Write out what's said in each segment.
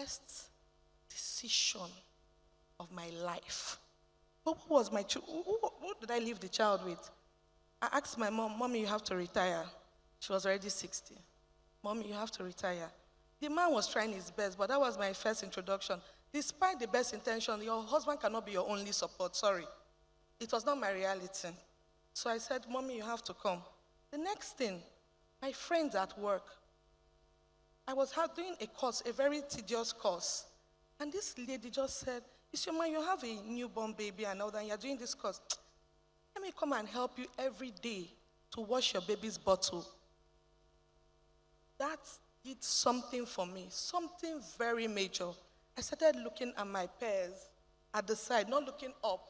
best decision of my life. But who was my who did I leave the child with? I asked my mom, Mommy, you have to retire. She was already 60. Mommy, you have to retire. The man was trying his best, but that was my first introduction. Despite the best intention, your husband cannot be your only support, sorry. It was not my reality. So I said, Mommy, you have to come. The next thing, my friends at work, I was doing a course, a very tedious course. And this lady just said, Isioma, you have a newborn baby and all that, and you're doing this course. Let me come and help you every day to wash your baby's bottle. That did something for me, something very major. I started looking at my peers at the side, not looking up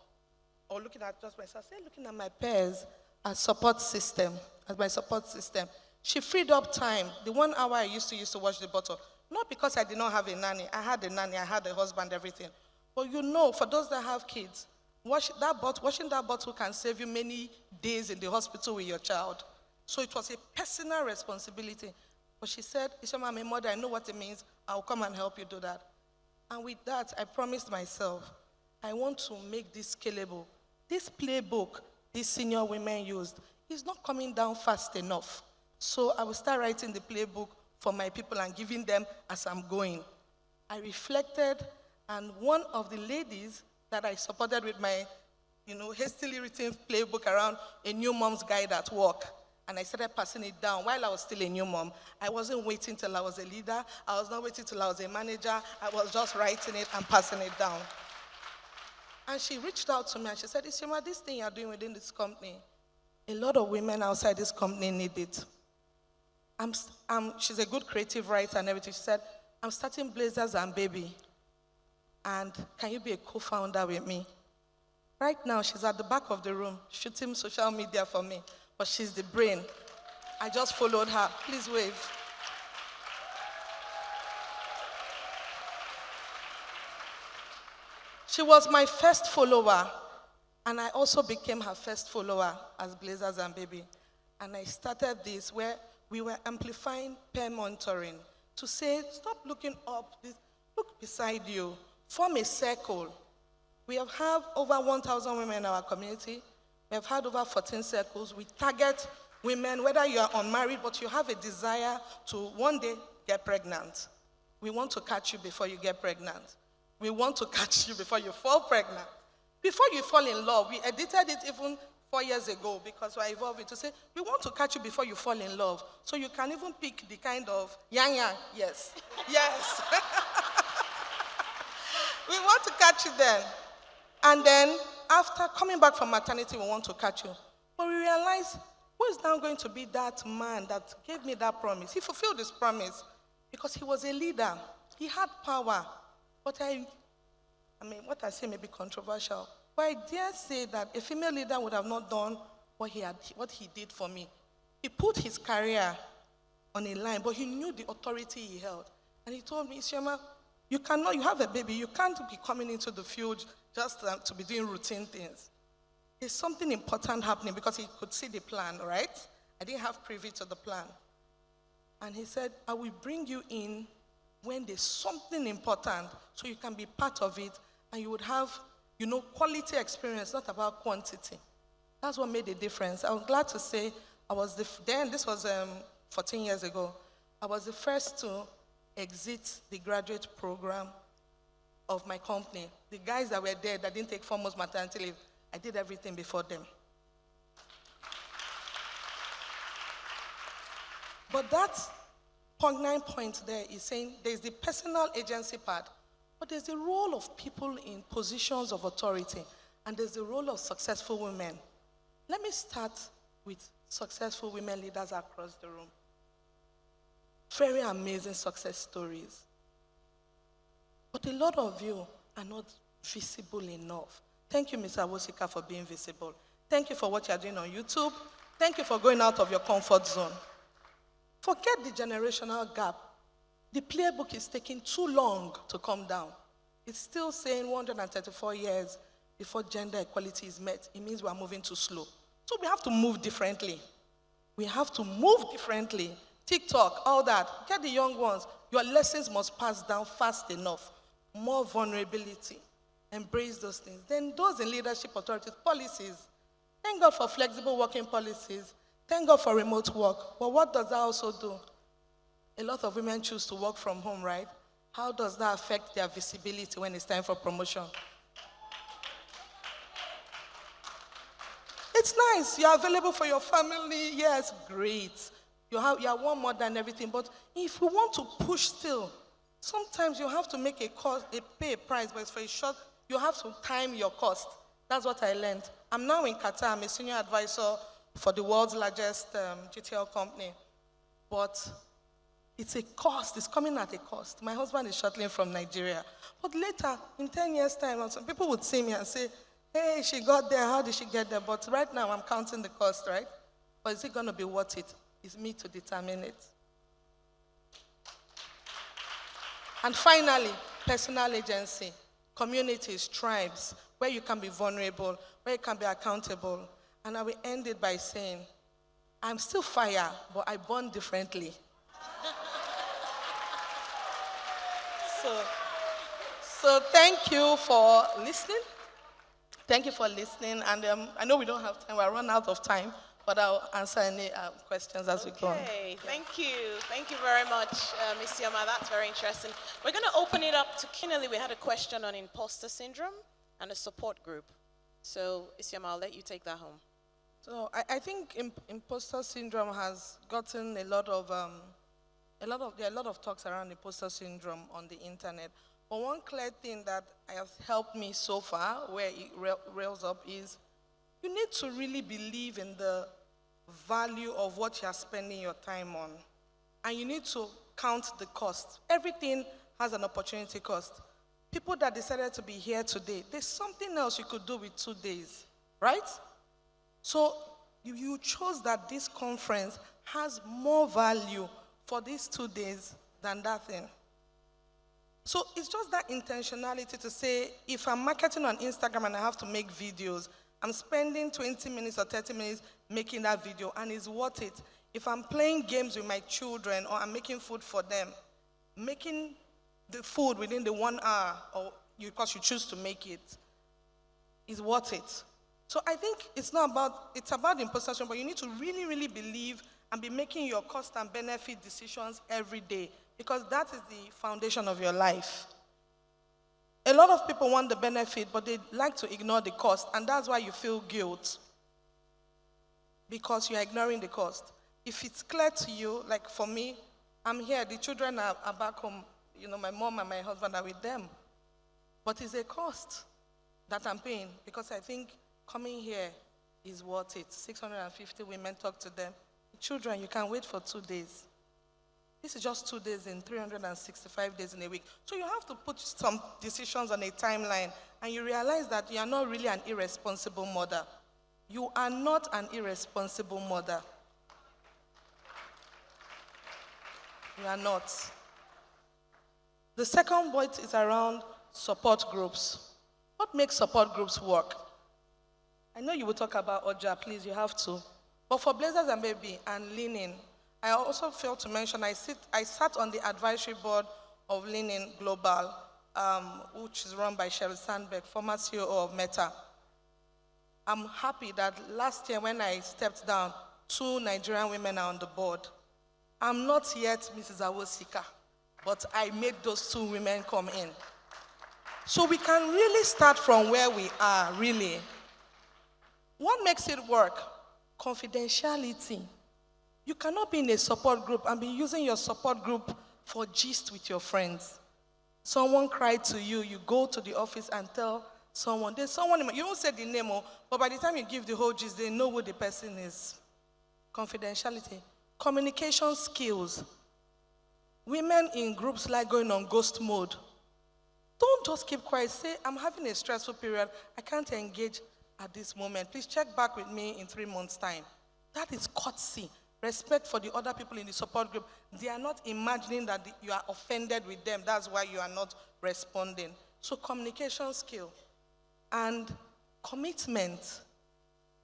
or looking at just myself. I started looking at my peers as support system, as my support system. She freed up time, the 1 hour I used to wash the bottle. Not because I did not have a nanny. I had a nanny, I had a husband, everything. But you know, for those that have kids, washing that bottle can save you many days in the hospital with your child. So it was a personal responsibility. But she said, Isioma, I'm a mother, I know what it means. I'll come and help you do that. And with that, I promised myself, I want to make this scalable. This playbook these senior women used is not coming down fast enough. So I will start writing the playbook for my people and giving them as I'm going. I reflected, and one of the ladies that I supported with my hastily written playbook around a new mom's guide at work, and I started passing it down while I was still a new mom. I wasn't waiting till I was a leader. I was not waiting till I was a manager. I was just writing it and passing it down. And she reached out to me and she said, Isioma, this thing you're doing within this company, a lot of women outside this company need it. She's a good creative writer and everything. She said, I'm starting Blazers and Baby. And can you be a co-founder with me? Right now, she's at the back of the room shooting social media for me. But she's the brain. I just followed her. Please wave. She was my first follower, and I also became her first follower as Blazers and Baby. And I started this where we were amplifying peer monitoring to say, stop looking up, look beside you, form a circle. We have had over 1,000 women in our community. We have had over 14 circles. We target women, whether you are unmarried, but you have a desire to one day get pregnant. We want to catch you before you get pregnant. We want to catch you before you fall pregnant. Before you fall in love, we edited it even 4 years ago because we're evolving to say, we want to catch you before you fall in love. So you can even pick the kind of yang, yes, yes. We want to catch you then. And then, after coming back from maternity, we want to catch you. But we realize, who is now going to be that man that gave me that promise? He fulfilled his promise because he was a leader. He had power. But what I say may be controversial. But I dare say that a female leader would have not done what he did for me. He put his career on a line, but he knew the authority he held. And he told me, Isioma, you have a baby, you can't be coming into the field just to be doing routine things. There's something important happening because he could see the plan, right? I didn't have privy to the plan. And he said, I will bring you in when there's something important so you can be part of it and you would have, quality experience, not about quantity. That's what made the difference. I'm glad to say this was 14 years ago, I was the first to exit the graduate program of my company. The guys that were there that didn't take 4 months maternity leave, I did everything before them. But that 9 point there is saying there's the personal agency part, but there's the role of people in positions of authority, and there's the role of successful women. Let me start with successful women leaders across the room. Very amazing success stories. But a lot of you are not visible enough. Thank you, Mr. Awosika, for being visible. Thank you for what you're doing on YouTube. Thank you for going out of your comfort zone. Forget the generational gap. The playbook is taking too long to come down. It's still saying 134 years before gender equality is met. It means we are moving too slow. So we have to move differently. We have to move differently. TikTok, all that. Get the young ones. Your lessons must pass down fast enough. More vulnerability. Embrace those things. Then those in leadership authorities, policies. Thank God for flexible working policies. Thank God for remote work. But what does that also do? A lot of women choose to work from home, right? How does that affect their visibility when it's time for promotion? It's nice. You're available for your family. Yes, great. You are one more than everything. But if we want to push still, sometimes you have to make pay a price, but it's for a short, you have to time your cost. That's what I learned. I'm now in Qatar. I'm a senior advisor for the world's largest GTL company. But it's a cost. It's coming at a cost. My husband is shuttling from Nigeria. But later, in 10 years' time, some people would see me and say, hey, she got there. How did she get there? But right now, I'm counting the cost, right? But is it going to be worth it? It's me to determine it. And finally, personal agency, communities, tribes, where you can be vulnerable, where you can be accountable. And I will end it by saying, I'm still fire, but I burn differently. So thank you for listening. Thank you for listening. And I know we don't have time. We'll run out of time. But I'll answer any questions as we go on. Okay, thank you. Thank you very much, Ms. Isioma. That's very interesting. We're going to open it up to Kinley. We had a question on imposter syndrome and a support group. So, Isioma, I'll let you take that home. So I think imposter syndrome has gotten a lot of talks around imposter syndrome on the internet. But one clear thing that has helped me so far, where it rails up, is you need to really believe in the value of what you're spending your time on. And you need to count the cost. Everything has an opportunity cost. People that decided to be here today, there's something else you could do with 2 days, right? So you chose that this conference has more value for these 2 days than that thing. So it's just that intentionality to say, if I'm marketing on Instagram and I have to make videos, I'm spending 20 minutes or 30 minutes making that video, and it's worth it. If I'm playing games with my children or I'm making food for them, making the food within the 1 hour, or because you choose to make it, is worth it. So I think it's about the imposter syndrome, but you need to really, really believe and be making your cost and benefit decisions every day, because that is the foundation of your life. A lot of people want the benefit, but they like to ignore the cost, and that's why you feel guilt, because you're ignoring the cost. If it's clear to you, like for me, I'm here, the children are back home, my mom and my husband are with them. But it's a cost that I'm paying, because I think coming here is worth it. 650 women, talk to them. Children, you can wait for 2 days. This is just 2 days in 365 days in a week. So you have to put some decisions on a timeline, and you realize that you are not really an irresponsible mother. You are not an irresponsible mother. You are not. The second point is around support groups. What makes support groups work? I know you will talk about Oja, please, you have to. But for Blazers and Baby and Leaning, I also failed to mention, I sat on the advisory board of Leaning Global, which is run by Sheryl Sandberg, former CEO of Meta. I'm happy that last year when I stepped down, 2 Nigerian women are on the board. I'm not yet Mrs. Awosika, but I made those 2 women come in. So we can really start from where we are, really. What makes it work? Confidentiality. You cannot be in a support group and be using your support group for gist with your friends. Someone cried to you, you go to the office and tell someone, there's someone, you don't say the name, but by the time you give the whole gist, they know who the person is. Confidentiality. Communication skills. Women in groups like going on ghost mode. Don't just keep quiet. Say, I'm having a stressful period. I can't engage at this moment. Please check back with me in 3 months' time. That is courtesy. Respect for the other people in the support group. They are not imagining that you are offended with them. That's why you are not responding. So communication skill and commitment.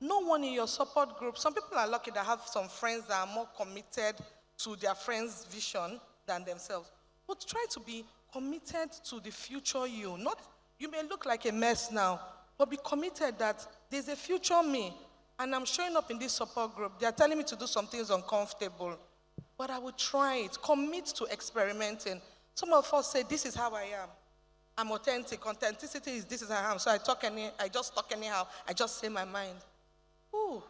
No one in your support group. Some people are lucky that have some friends that are more committed to their friend's vision than themselves. But try to be committed to the future you. Not, you may look like a mess now, but be committed that there's a future me, and I'm showing up in this support group. They are telling me to do some things uncomfortable, but I will try it. Commit to experimenting. Some of us say, this is how I am. I'm authentic. Authenticity is this is how I am. So I just talk anyhow. I just say my mind. Ooh,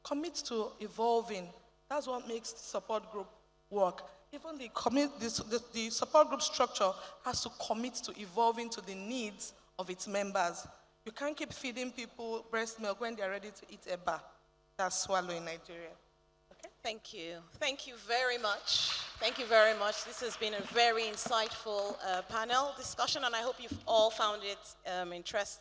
commit to evolving. That's what makes the support group work. Even the support group structure has to commit to evolving to the needs of its members. You can't keep feeding people breast milk when they're ready to eat eba. That's swallow in Nigeria. Okay? Thank you. Thank you very much. Thank you very much. This has been a very insightful panel discussion, and I hope you've all found it interesting.